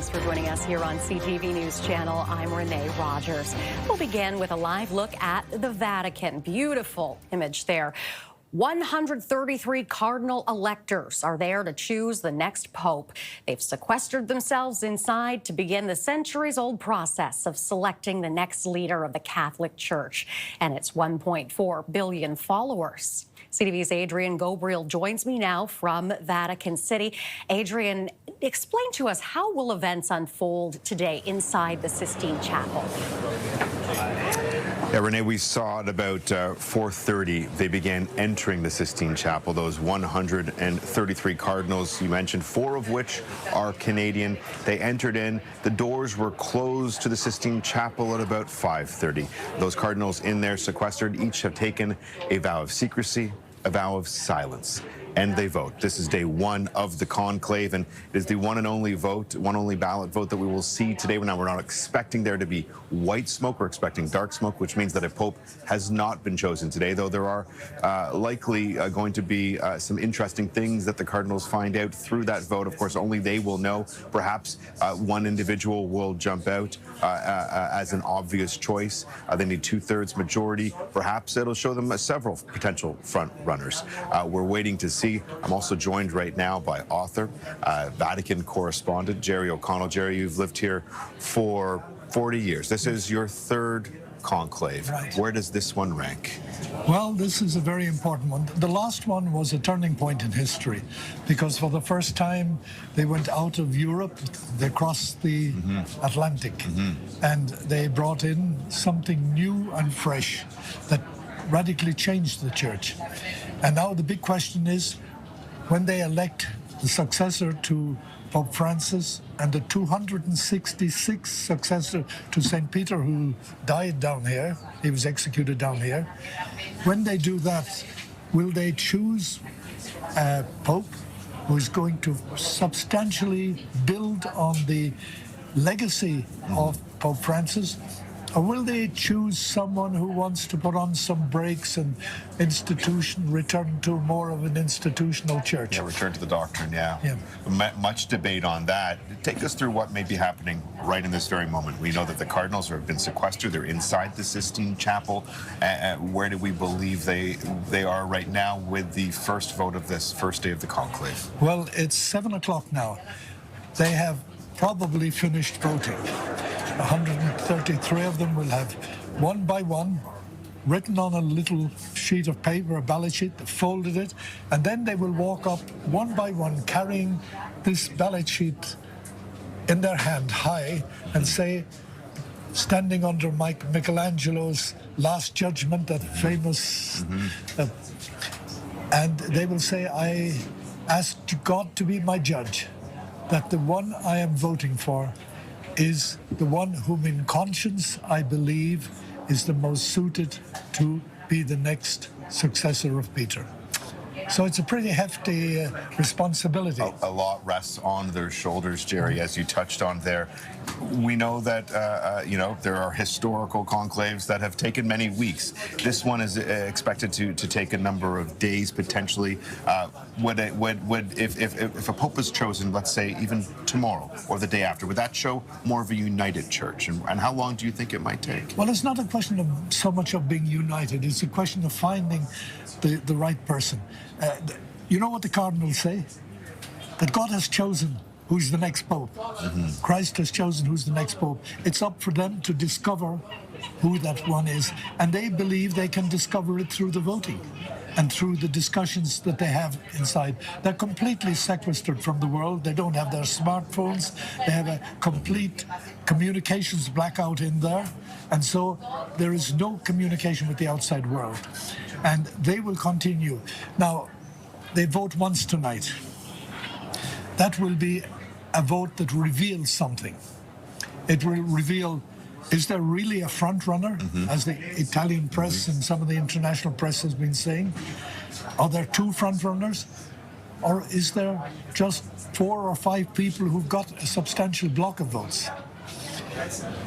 Thanks for joining us here on CTV News Channel. I'm Renee Rogers. We'll begin with a live look at the Vatican. Beautiful image there. 133 cardinal electors are there to choose the next pope. They've sequestered themselves inside to begin the centuries-old process of selecting the next leader of the Catholic Church and its 1.4 billion followers. CTV's Adrian Gobriel joins me now from Vatican City. Adrian, explain to us, how will events unfold today inside the Sistine Chapel? Yeah, Renee, we saw at about 4:30, they began entering the Sistine Chapel. Those 133 cardinals you mentioned, 4 of which are Canadian. They entered in. The doors were closed to the Sistine Chapel at about 5:30. Those cardinals in there sequestered each have taken a vow of secrecy, a vow of silence, and they vote. This is day 1 of the conclave, and it is the one and only ballot vote that we will see today. Now, we're not expecting there to be white smoke. We're expecting dark smoke, which means that a pope has not been chosen today, though there are likely going to be some interesting things that the cardinals find out through that vote. Of course, only they will know. Perhaps one individual will jump out as an obvious choice. They need 2/3 majority. Perhaps it'll show them several potential front runners. We're waiting to see. I'm also joined right now by author, Vatican correspondent, Gerard O'Connell. Gerry, you've lived here for 40 years. This is your 3rd conclave. Right. Where does this one rank? Well, this is a very important one. The last one was a turning point in history because for the first time they went out of Europe, they crossed the Atlantic, and they brought in something new and fresh that radically changed the church. And now the big question is, when they elect the successor to Pope Francis and the 266 successor to St. Peter, who died down here, he was executed down here, when they do that, will they choose a Pope who is going to substantially build on the legacy of Pope Francis? Or will they choose someone who wants to put on some brakes and return to more of an institutional church? Yeah, return to the doctrine, yeah. Much debate on that. Take us through what may be happening right in this very moment. We know that the cardinals have been sequestered. They're inside the Sistine Chapel. Where do we believe they are right now with the first vote of this first day of the conclave? Well, it's 7 o'clock now. They have probably finished voting. 133 of them will have, one by one, written on a little sheet of paper, a ballot sheet, folded it, and then they will walk up one by one carrying this ballot sheet in their hand high and say, standing under Michelangelo's Last Judgment, that famous, and they will say, I asked God to be my judge, that the one I am voting for is the one whom in conscience I believe is the most suited to be the next successor of Peter. So it's a pretty hefty responsibility. A lot rests on their shoulders, Gerry, as you touched on there. We know that, there are historical conclaves that have taken many weeks. This one is expected to take a number of days, potentially. If a pope is chosen, let's say even tomorrow or the day after, would that show more of a united church? And how long do you think it might take? Well, it's not a question of so much of being united. It's a question of finding the right person. You know what the cardinals say? That God has chosen who's the next pope. Christ has chosen who's the next pope. It's up for them to discover who that one is, and they believe they can discover it through the voting and through the discussions that they have inside. They're completely sequestered from the world. They don't have their smartphones. They have a complete communications blackout in there, and so there is no communication with the outside world, and they will continue. Now, they vote once tonight. That will be a vote that reveals something. It will reveal, is there really a front runner, as the Italian press and some of the international press has been saying? Are there 2 front runners? Or is there just 4 or 5 people who've got a substantial block of votes?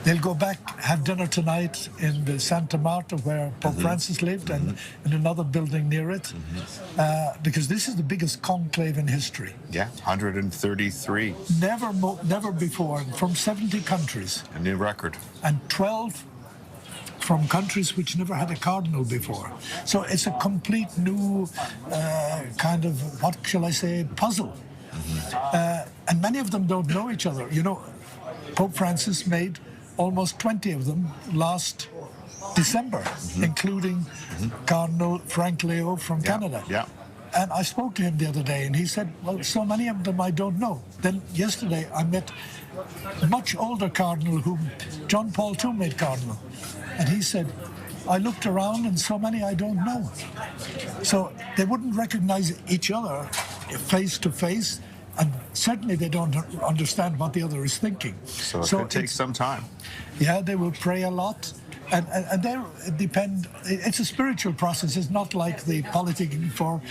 They'll go back, have dinner tonight in the Santa Marta where Pope Francis lived, and in another building near it, because this is the biggest conclave in history. Yeah, 133. Never before, from 70 countries. A new record. And 12 from countries which never had a cardinal before. So it's a complete new kind of, what shall I say, puzzle. And many of them don't know each other. You know, Pope Francis made almost 20 of them last December, including Cardinal Frank Leo from Canada. Yeah. And I spoke to him the other day, and he said, well, so many of them I don't know. Then yesterday I met a much older cardinal whom John Paul II made cardinal. And he said, I looked around and so many I don't know. So they wouldn't recognize each other face to face, and certainly they don't understand what the other is thinking. So it could take some time. Yeah, they will pray a lot. And they depend, it's a spiritual process. It's not like the politicking for,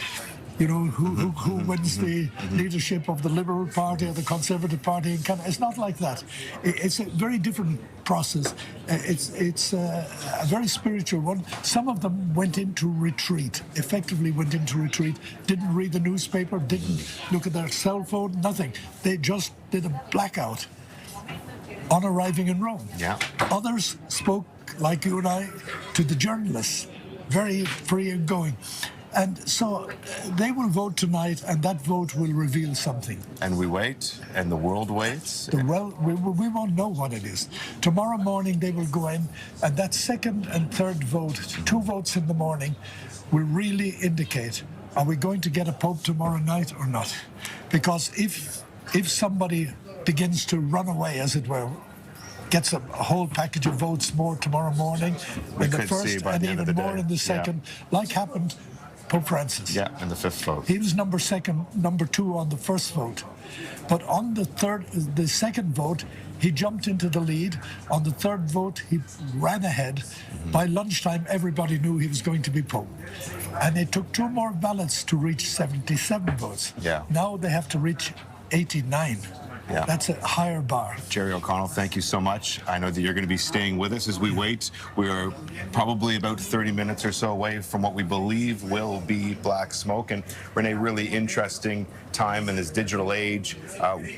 you know, who wins the leadership of the Liberal Party or the Conservative Party in Canada. It's not like that. It's a very different process. It's a very spiritual one. Some of them went into retreat, effectively went into retreat, didn't read the newspaper, didn't look at their cell phone, nothing. They just did a blackout on arriving in Rome. Yeah. Others spoke, like you and I, to the journalists, very free and going. And so they will vote tonight, and that vote will reveal something. And we wait, and the world waits. We won't know what it is. Tomorrow morning they will go in, and that second and third vote, 2 votes in the morning, will really indicate, are we going to get a pope tomorrow night or not? Because if somebody begins to run away, as it were, gets a whole package of votes more tomorrow morning, in the first and even more in the second, like happened Pope Francis. Yeah, in the 5th vote. He was number 2 on the first vote. But on the second vote, he jumped into the lead. On the third vote, he ran ahead. By lunchtime, everybody knew he was going to be Pope. And it took 2 more ballots to reach 77 votes. Yeah. Now they have to reach 89. Yeah. That's a higher bar. Gerard O'Connell, thank you so much. I know that you're going to be staying with us as we wait. We are probably about 30 minutes or so away from what we believe will be black smoke. And Renee, really interesting time in this digital age.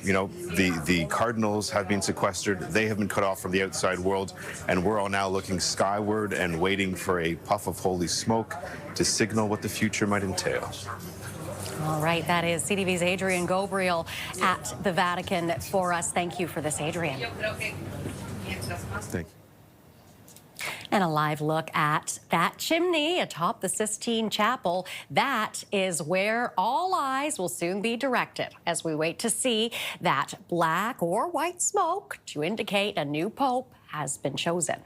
You know, the cardinals have been sequestered. They have been cut off from the outside world. And we're all now looking skyward and waiting for a puff of holy smoke to signal what the future might entail. All right, that is CTV's Adrian Gobriel at the Vatican for us. Thank you for this, Adrian. Thank you. And a live look at that chimney atop the Sistine Chapel. That is where all eyes will soon be directed as we wait to see that black or white smoke to indicate a new pope has been chosen.